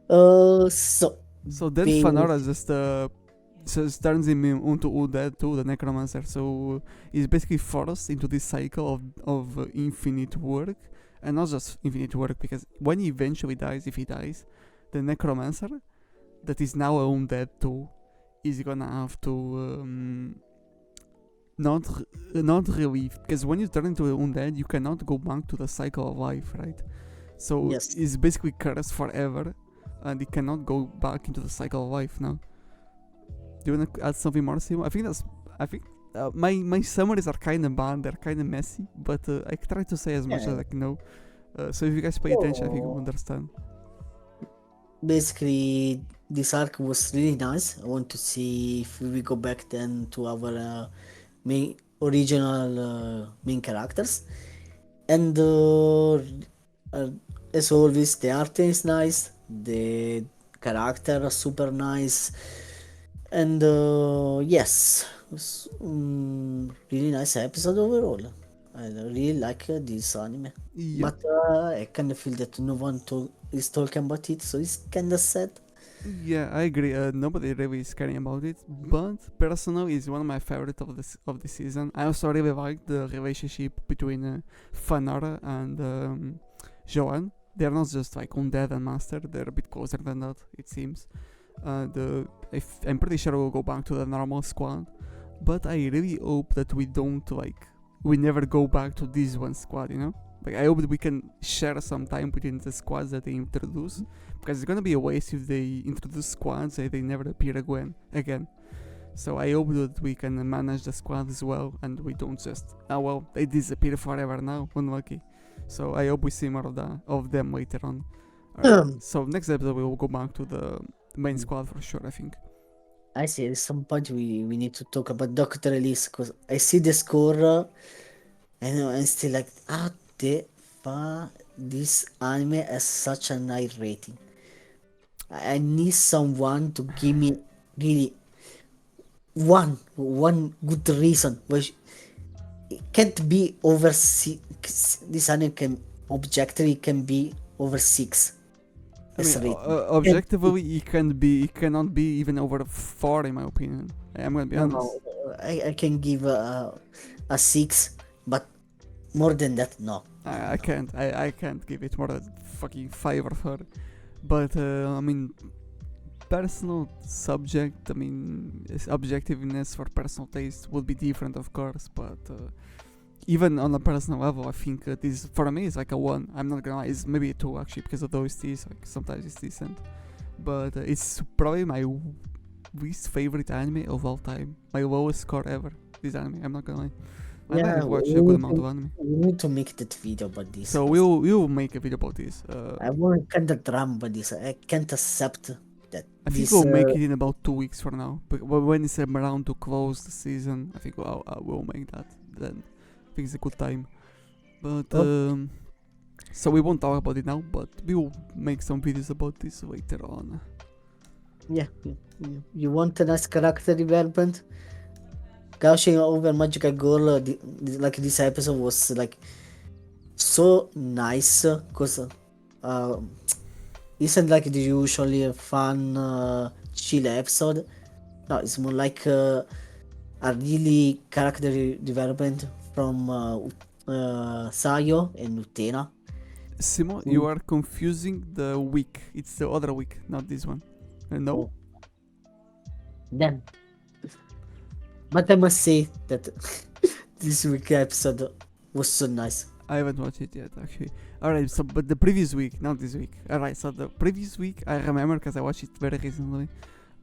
Speaker 1: So then Fenora just turns him into Undead too, the necromancer. So he's basically forced into this cycle of infinite work, and not just infinite work, because when he eventually dies, if he dies, the necromancer that is now a Undead too is gonna have to not relieve, because when you turn into an undead you cannot go back to the cycle of life, right? So
Speaker 2: Yes.
Speaker 1: it's basically cursed forever, and it cannot go back into the cycle of life now. Do you wanna add something more, Seemo? I think my summaries are kind of bad, they're kind of messy, but I try to say as much as I can know. So if you guys pay attention, I think you'll understand.
Speaker 2: Basically, this arc was really nice. I want to see if we go back then to our original main characters. And as always, the art is nice, the character are super nice, and yes, it was, really nice episode overall. I really like this anime.
Speaker 1: Yeah.
Speaker 2: But I kind of feel that no one is talking about it, so it's kind of sad.
Speaker 1: Yeah, I agree. Nobody really is caring about it, but personally, it's one of my favorites of the season. I also really like the relationship between Fenora and Joan. They're not just like undead and master; they're a bit closer than that, it seems. I'm pretty sure we'll go back to the normal squad, but I really hope that we never go back to this one squad, you know? Like, I hope that we can share some time between the squads that they introduce, because it's gonna be a waste if they introduce squads and they never appear again. So I hope that we can manage the squad as well, and we don't just, they disappear forever now, unlucky. So I hope we see more of them later on. So next episode we will go back to the main squad for sure, I think.
Speaker 2: I see, at some point we need to talk about Dr. Elise, because I see the score and I'm still like, this anime has such a high rating. I need someone to give me really one good reason why it can't be over this anime can objectively can be over 6.
Speaker 1: I mean, objectively, it cannot be even over 4 in my opinion. I'm gonna be honest.
Speaker 2: I can give a 6, but more than that, no.
Speaker 1: I can't give it more than fucking 5 or 4. But I mean, personal subject. I mean, objectiveness for personal taste would be different, of course. But even on a personal level, I think this for me is like a 1. I'm not gonna lie, it's maybe a 2 actually, because of the OSTs. Like sometimes it's decent, but it's probably my least favorite anime of all time. My lowest score ever. This anime, I'm not gonna lie. I like
Speaker 2: Yeah,
Speaker 1: to watch a good amount of anime.
Speaker 2: we need to make that video about this.
Speaker 1: So
Speaker 2: 'cause
Speaker 1: we'll make a video about this.
Speaker 2: I want kind of drama about this. I can't accept that
Speaker 1: I think
Speaker 2: this.
Speaker 1: we'll make it in about 2 weeks from now. But when it's around to close the season, I think we'll make that. Then I think it's a good time. But so we won't talk about it now, but we will make some videos about this later on.
Speaker 2: Yeah, you want a nice character development? Gushing over Magical Girl, like this episode was like so nice because isn't like the usually fun chill episode. No, it's more like a really character development from Sayo and Utena.
Speaker 1: Seemo, you are confusing the week. It's the other week, not this one. No?
Speaker 2: Oh. Then, but I must say that this week episode was so nice.
Speaker 1: I haven't watched it yet, actually. Alright, so but the previous week, not this week. Alright, so the previous week I remember because I watched it very recently.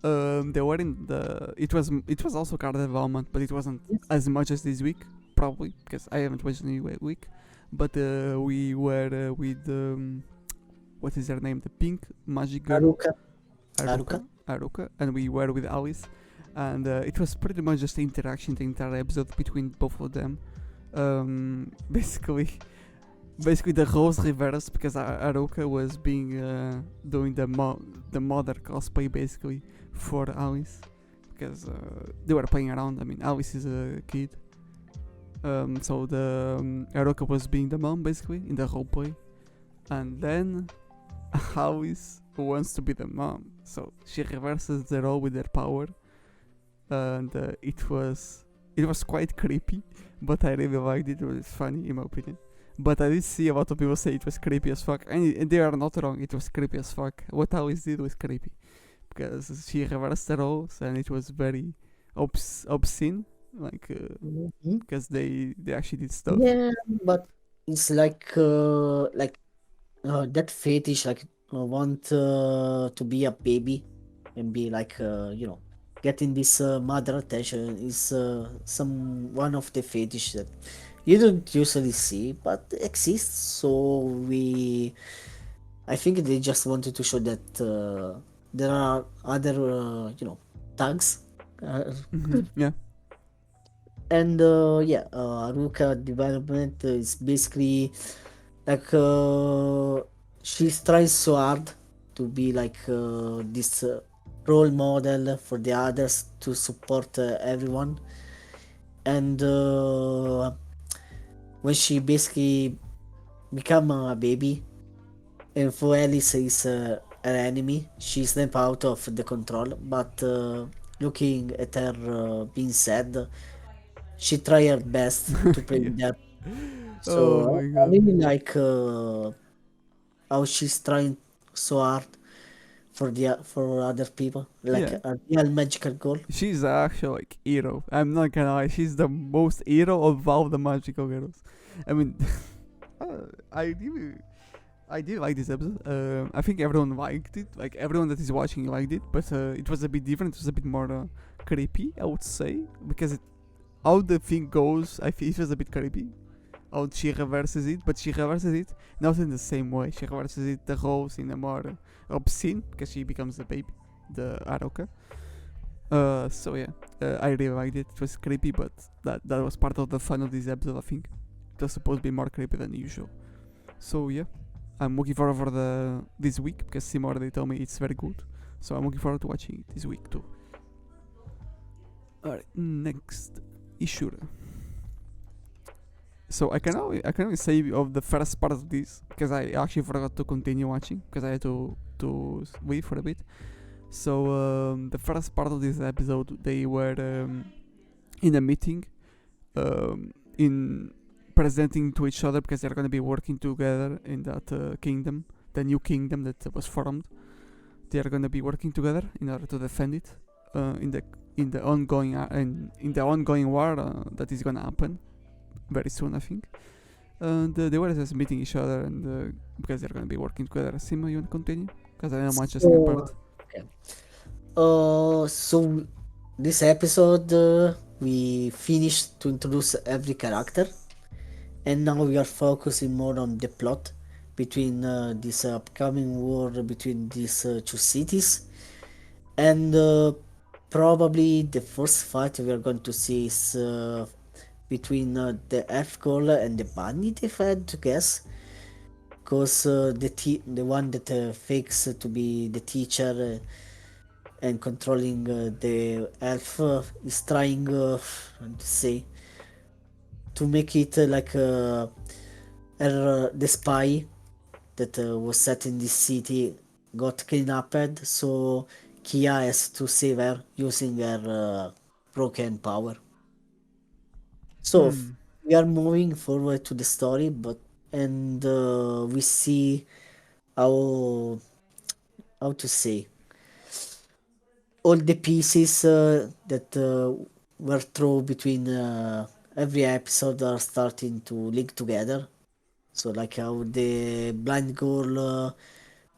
Speaker 1: They were in the. It was also card development, but it wasn't as much as this week, probably because I haven't watched the week. But we were with what is her name? The pink magic girl. Aruka, and we were with Alice, and it was pretty much just the interaction, the entire episode between both of them. Basically the roles reversed because Aruka was being doing the mother cosplay basically for Alice because they were playing around. I mean, Alice is a kid, so the Aruka was being the mom basically in the roleplay, and then Alice wants to be the mom, so she reverses the role with her power, and it was quite creepy, but I really liked it. It was funny in my opinion. But I did see a lot of people say it was creepy as fuck, and they are not wrong. It was creepy as fuck. What Alice did was creepy because she reversed the roles, and it was very obscene, like because they actually did stuff.
Speaker 2: Yeah, but it's like that fetish, like want to be a baby and be like getting this mother attention is one of the fetish that you don't usually see but exists. So I think they just wanted to show that there are other tags.
Speaker 1: Yeah.
Speaker 2: And Aruka development is basically like she's trying so hard to be like this role model for the others to support everyone, and when she basically become a baby and for Elise is an enemy, she snap out of the control, but looking at her being sad, she try her best to play
Speaker 1: Yeah.
Speaker 2: that.
Speaker 1: Oh
Speaker 2: So
Speaker 1: my
Speaker 2: I
Speaker 1: God.
Speaker 2: really like how she's trying so hard for other people, like
Speaker 1: Yeah.
Speaker 2: a real magical girl.
Speaker 1: She's actually like hero. I'm not gonna lie. She's the most hero of all the magical girls. I mean, I did like this episode. I think everyone liked it. Like everyone that is watching liked it, but it was a bit different. It was a bit more creepy, I would say, because how the thing goes, I feel it was a bit creepy. How she reverses it, but she reverses it not in the same way. She reverses it the roles in a more obscene because she becomes the baby, the Aroka. So yeah, I really liked it. It was creepy, but that was part of the fun of this episode. I think it was supposed to be more creepy than usual. So yeah, I'm looking forward for this week because Seemo already told me it's very good. So I'm looking forward to watching it this week too. Alright, next, Ishura. So I can only say of the first part of this because I actually forgot to continue watching because I had to wait for a bit. So the first part of this episode, they were in a meeting, in presenting to each other because they're going to be working together in that kingdom, the new kingdom that was formed. They are going to be working together in order to defend it in the ongoing war that is going to happen very soon, I think. And they were just meeting each other, and because they're going to be working together. Seemo, you want to continue? Because I know much the second part.
Speaker 2: Okay. So this episode we finished to introduce every character, and now we are focusing more on the plot between this upcoming war between these two cities. And probably the first fight we are going to see is between the elf girl and the bandit, if I had to guess. Because the one that fakes to be the teacher and controlling the elf is trying how to say, to make it like the spy that was set in this city got kidnapped, so Kia has to save her using her broken power. So we are moving forward to the story, and we see how to say, all the pieces that were thrown between every episode are starting to link together. So like how the blind girl,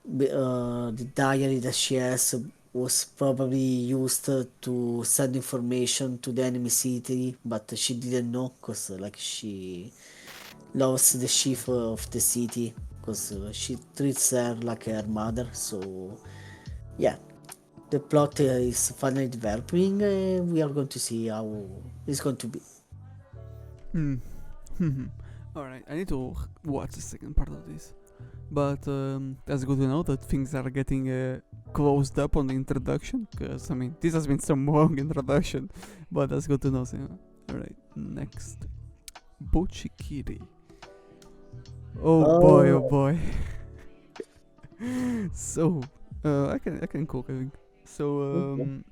Speaker 2: the diary that she has was probably used to send information to the enemy city, but she didn't know because like she lost the chief of the city because she treats her like her mother. So yeah, the plot is finally developing. We are going to see how it's going to be.
Speaker 1: Alright, I need to watch the second part of this. But that's good to know that things are getting closed up on the introduction. Because, I mean, this has been some long introduction. But that's good to know, Seemo. Alright, next. BUCCHIGIRI. Oh boy, oh boy. So, I can cook, I think. So,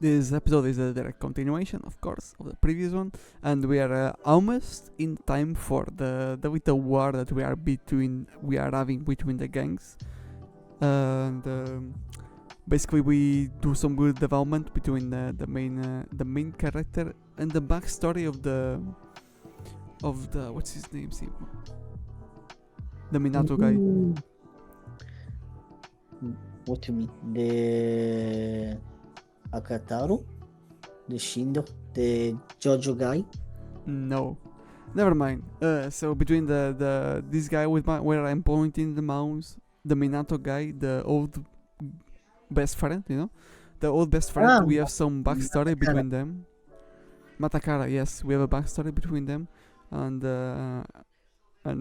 Speaker 1: this episode is a direct continuation, of course, of the previous one, and we are almost in time for the little war that we are having between the gangs, and basically we do some good development between the main character and the backstory of the what's his name, Seemo? The Minato guy.
Speaker 2: What do you mean? The Akataru? The Shindo? The Jojo guy?
Speaker 1: No, never mind. So between the this guy with where I'm pointing the mouse, the Minato guy, the old best friend, the old best friend. We have some backstory between them. Matakara, yes, we have a backstory between them, and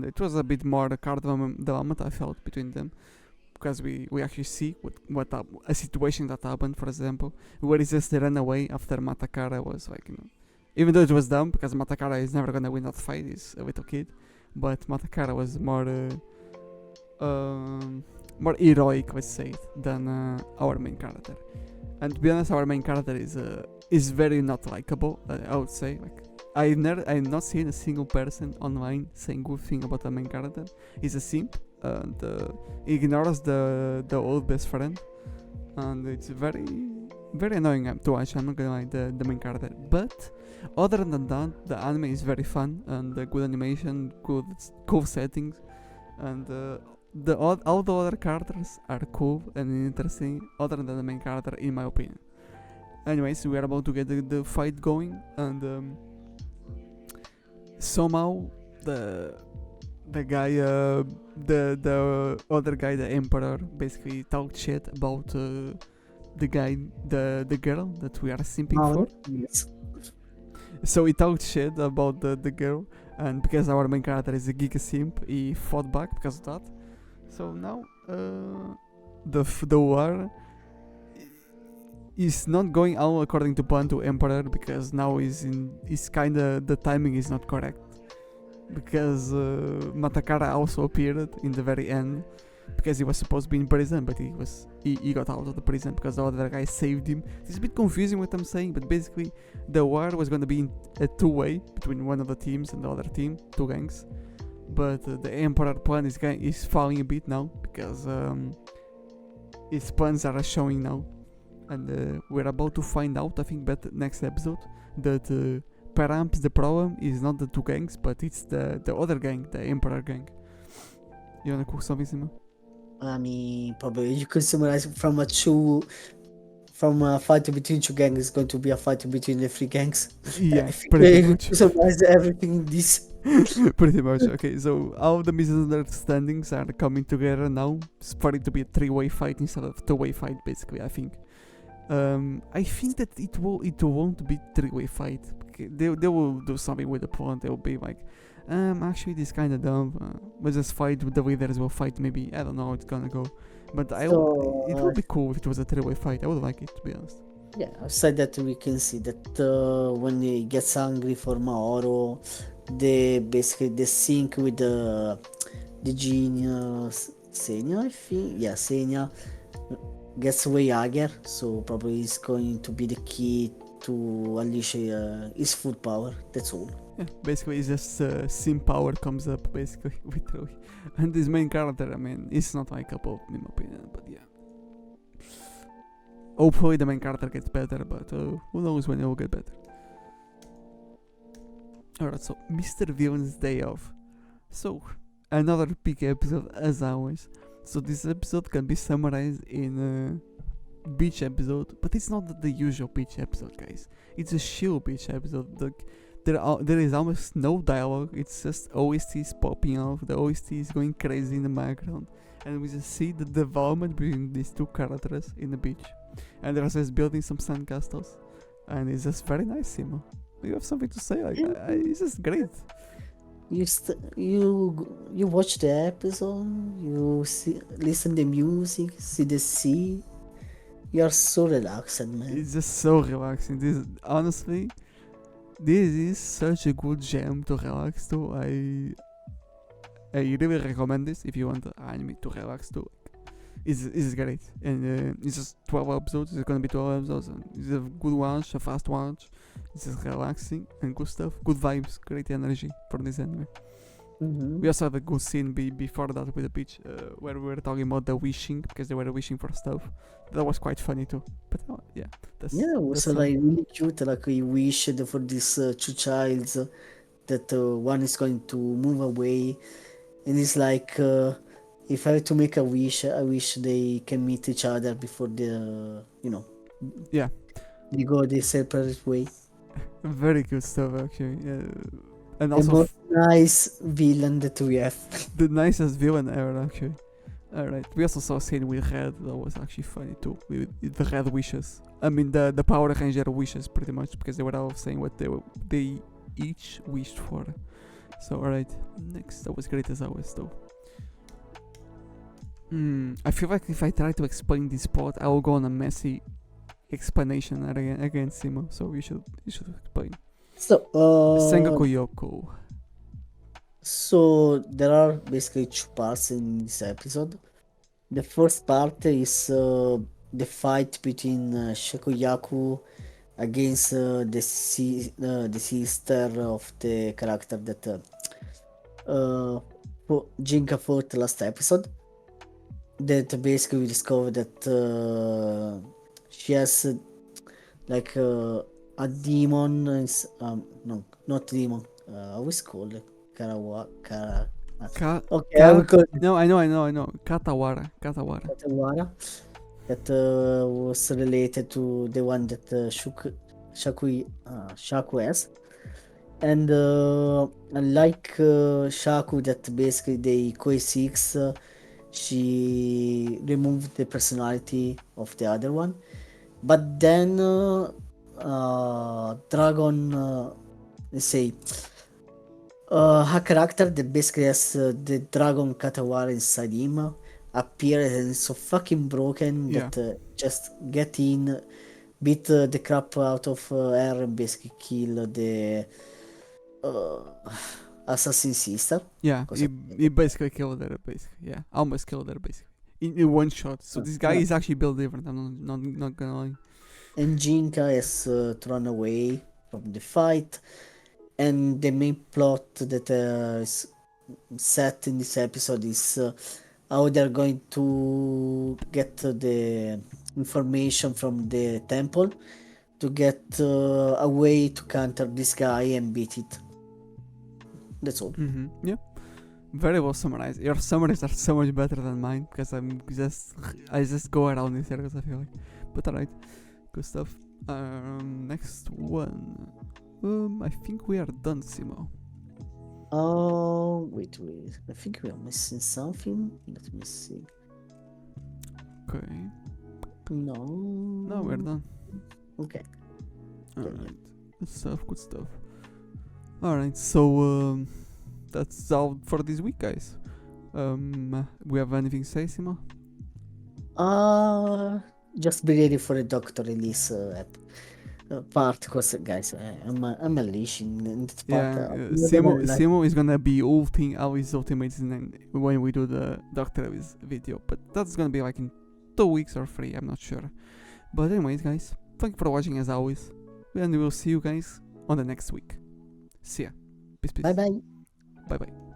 Speaker 1: it was a bit more the card development I felt between them. Because we actually see what a situation that happened, for example, where he just ran away after Matakara was like, even though it was dumb because Matakara is never gonna win that fight, he's a little kid, but Matakara was more heroic, let's say, than our main character. And to be honest, our main character is very not likable. I would say, like, I've not seen a single person online saying good thing about the main character. He's a simp and ignores the old best friend, and it's very very annoying to watch. I'm not gonna lie, the main character. But other than that, the anime is very fun and good animation, cool settings, and all the other characters are cool and interesting. Other than the main character, in my opinion. Anyways, we are about to get the fight going, and somehow the guy, the other guy, the emperor, basically talked shit about the girl that we are simping for.
Speaker 2: Yes.
Speaker 1: So he talked shit about the girl, and because our main character is a giga simp, he fought back because of that. So now the war is not going all according to plan to Emperor, because now is kinda, the timing is not correct, because Matakara also appeared in the very end, because he was supposed to be in prison, but he got out of the prison because the other guy saved him. It's a bit confusing what I'm saying, but basically the war was going to be a two-way between one of the teams and the other team, two gangs. But the Emperor plan is falling a bit now, because his plans are showing now, and we're about to find out, I think, but next episode, that perhaps the problem is not the two gangs, but it's the other gang, the Emperor gang. You wanna cook something, Seemo?
Speaker 2: I mean, probably you could summarize from from a fight between two gangs is going to be a fight between the three gangs.
Speaker 1: Yeah,
Speaker 2: I think
Speaker 1: pretty
Speaker 2: they
Speaker 1: much.
Speaker 2: summarize everything in this.
Speaker 1: Pretty much. Okay, so all the misunderstandings are coming together now. It's starting to be a three-way fight instead of two-way fight, basically. I think. I think that it won't be three-way fight. Okay, they will do something with the point. They'll be like, actually this kind of dumb. We'll just fight with the leaders. We'll fight maybe. I don't know how it's gonna go. But it would be cool if it was a three-way fight. I would like it, to be honest.
Speaker 2: Yeah, outside that we can see that when he gets angry for Maoro, they basically they sync with the genius Senya, I think. Yeah, Senya gets way higher, so probably it's going to be the key to unleash his full power. That's all.
Speaker 1: Yeah, basically it's just sim power comes up basically with Rui. And this main character, I mean, it's not likable in my opinion, but yeah. Hopefully the main character gets better, but who knows when it will get better. Alright, so Mr. Villain's Day Off. So, another big episode as always. So this episode can be summarized in a beach episode, but it's not the usual beach episode, guys. It's a chill beach episode. There is almost no dialogue, it's just OSTs popping off, the OST is going crazy in the background, and we just see the development between these two characters in the beach. And they're just building some sandcastles, and it's just very nice, Seemo. You have something to say? Like, it's just great.
Speaker 2: You watch the episode, you listen the music, see the sea. You are so relaxed, man.
Speaker 1: It's just so relaxing. Honestly, this is such a good jam to relax to. I really recommend this if you want an anime to relax to. It's great, and it's just 12 episodes. It's gonna be 12 episodes. And it's a good watch, a fast watch. It's just relaxing and good stuff, good vibes, great energy for this anime.
Speaker 2: Mm-hmm.
Speaker 1: We also have a good scene before that with the beach, where we were talking about the wishing, because they were wishing for stuff. That was quite funny too. But yeah,
Speaker 2: it was like really cute. Like we wished for these two childs that one is going to move away, and it's like if I have to make a wish, I wish they can meet each other before
Speaker 1: yeah,
Speaker 2: they go their separate way.
Speaker 1: very good stuff actually. And
Speaker 2: The
Speaker 1: also
Speaker 2: most nice villain that we have.
Speaker 1: the nicest villain ever actually. Alright, we also saw a scene with Red that was actually funny too, with the Red wishes. I mean the Power Ranger wishes pretty much, because they were all saying what they each wished for. So alright, next, that was great as always though. I feel like if I try to explain this plot, I will go on a messy explanation again, Seemo. So you should explain.
Speaker 2: So
Speaker 1: Sengoku Youko.
Speaker 2: So there are basically two parts in this episode. The first part is the fight between Shakuyaku against the sister of the character that Jinka fought last episode. That basically we discovered that she has like a demon. No, not demon. How is it called? Okay, I will call it
Speaker 1: No, I know. Katawara.
Speaker 2: Katawara. That was related to the one that Shaku has. And unlike Shaku, that basically they coexist, she removed the personality of the other one. But then Dragon, let's say, her character that basically has the Dragon Katawara inside him appears and is so fucking broken that just get in, beat the crap out of her and basically kill the assassin sister.
Speaker 1: Yeah, he basically killed her, basically. Yeah, almost killed her, basically. In one shot. So this guy is actually built different, I'm not gonna lie.
Speaker 2: And Jinka has to run away from the fight. And the main plot that is set in this episode is how they're going to get the information from the temple to get a way to counter this guy and beat it. That's all.
Speaker 1: Yeah, very well summarized. Your summaries are so much better than mine, because I just go around in circles, I feel like. But alright. Good stuff. Next one. I think we are done, Seemo.
Speaker 2: Oh, wait. I think we are missing something. Let me see.
Speaker 1: Okay.
Speaker 2: No.
Speaker 1: No, we're done.
Speaker 2: Okay.
Speaker 1: Alright. Good stuff. Alright, so that's all for this week, guys. We have anything to say, Seemo?
Speaker 2: Just be ready for the Doctor Elise part, because guys, I'm a leash in that part.
Speaker 1: Seemo is gonna be ulting all his ultimates when we do the Doctor Elise video, but that's gonna be like in 2 weeks or 3, I'm not sure. But anyways, guys, thank you for watching as always, and we will see you guys on the next week. See ya. Peace.
Speaker 2: Bye bye.
Speaker 1: Bye bye.